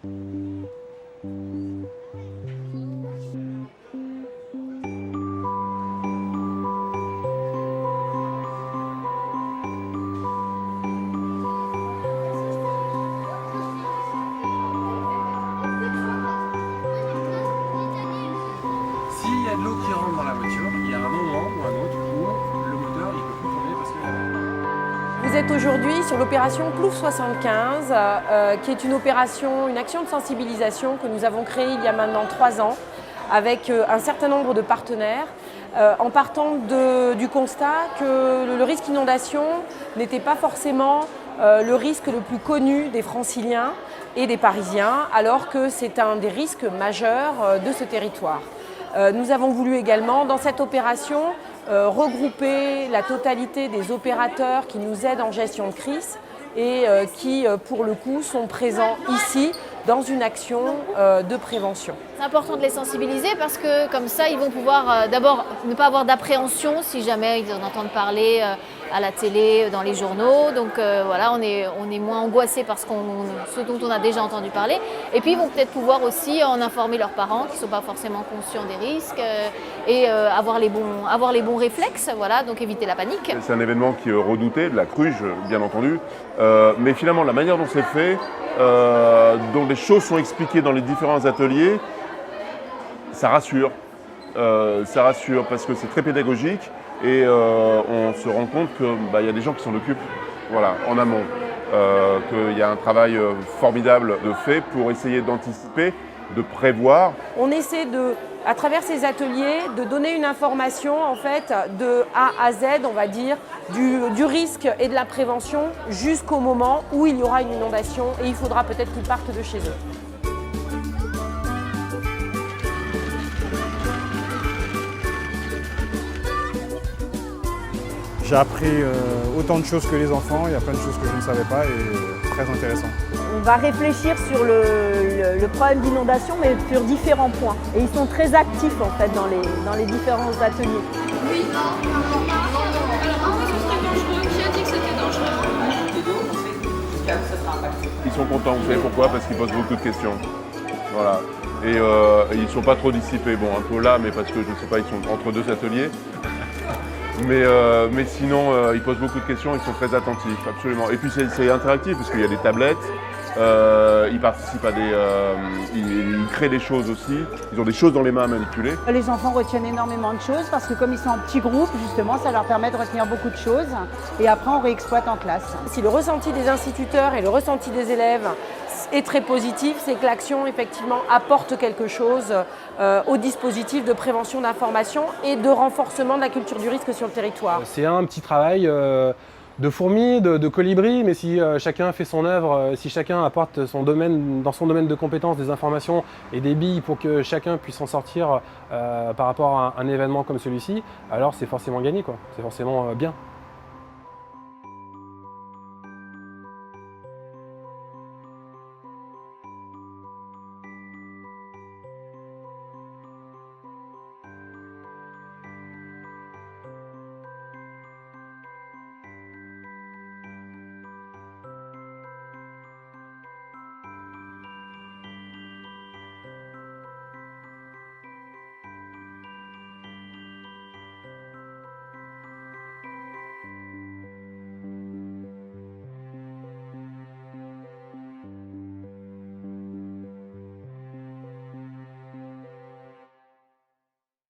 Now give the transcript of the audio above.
S'il y a de l'eau qui rentre dans la voiture, il y a un moment ou un autre où le moteur il peut plus tourner parce que... Vous êtes aujourd'hui sur l'opération Plouf 75, qui est une action de sensibilisation que nous avons créée il y a maintenant 3 ans avec un certain nombre de partenaires, en partant du constat que le risque inondation n'était pas forcément le risque le plus connu des Franciliens et des Parisiens, alors que c'est un des risques majeurs de ce territoire. Nous avons voulu également, dans cette opération, regrouper la totalité des opérateurs qui nous aident en gestion de crise et qui, pour le coup, sont présents ici dans une action de prévention. C'est important de les sensibiliser parce que comme ça, ils vont pouvoir d'abord ne pas avoir d'appréhension si jamais ils en entendent parler à la télé, dans les journaux. Donc voilà, on est moins angoissé par ce dont on a déjà entendu parler. Et puis ils vont peut-être pouvoir aussi en informer leurs parents qui ne sont pas forcément conscients des risques et avoir les bons réflexes, voilà, donc éviter la panique. C'est un événement qui est redouté, de la cruche bien entendu, mais finalement la manière dont c'est fait, dont les choses sont expliquées dans les différents ateliers, ça rassure parce que c'est très pédagogique et on se rend compte qu'il y a des gens qui s'en occupent, voilà, en amont, qu'il y a un travail formidable de fait pour essayer d'anticiper, de prévoir. On essaie à travers ces ateliers, de donner une information en fait de A à Z, on va dire, du risque et de la prévention jusqu'au moment où il y aura une inondation et il faudra peut-être qu'ils partent de chez eux. J'ai appris autant de choses que les enfants, il y a plein de choses que je ne savais pas et très intéressant. On va réfléchir sur le problème d'inondation, mais sur différents points. Et ils sont très actifs en fait dans les différents ateliers. Oui, non, alors ce serait dangereux. Qui a dit que c'était dangereux? Ils sont contents, vous savez pourquoi? Parce qu'ils posent beaucoup de questions. Voilà. Et ils ne sont pas trop dissipés. Bon, un peu là, mais parce que je ne sais pas, ils sont entre 2 ateliers. Mais sinon, ils posent beaucoup de questions, ils sont très attentifs, absolument. Et puis c'est interactif, parce qu'il y a des tablettes, ils participent à ils créent des choses aussi, ils ont des choses dans les mains à manipuler. Les enfants retiennent énormément de choses parce que comme ils sont en petits groupes, justement, ça leur permet de retenir beaucoup de choses. Et après, on réexploite en classe. Si le ressenti des instituteurs et le ressenti des élèves est très positif, c'est que l'action effectivement apporte quelque chose au dispositif de prévention d'information et de renforcement de la culture du risque sur le territoire. C'est un petit travail de fourmi, de colibri, mais si chacun fait son œuvre, si chacun apporte dans son domaine de compétences des informations et des billes pour que chacun puisse s'en sortir par rapport à un événement comme celui-ci, alors c'est forcément gagné, quoi. C'est forcément bien.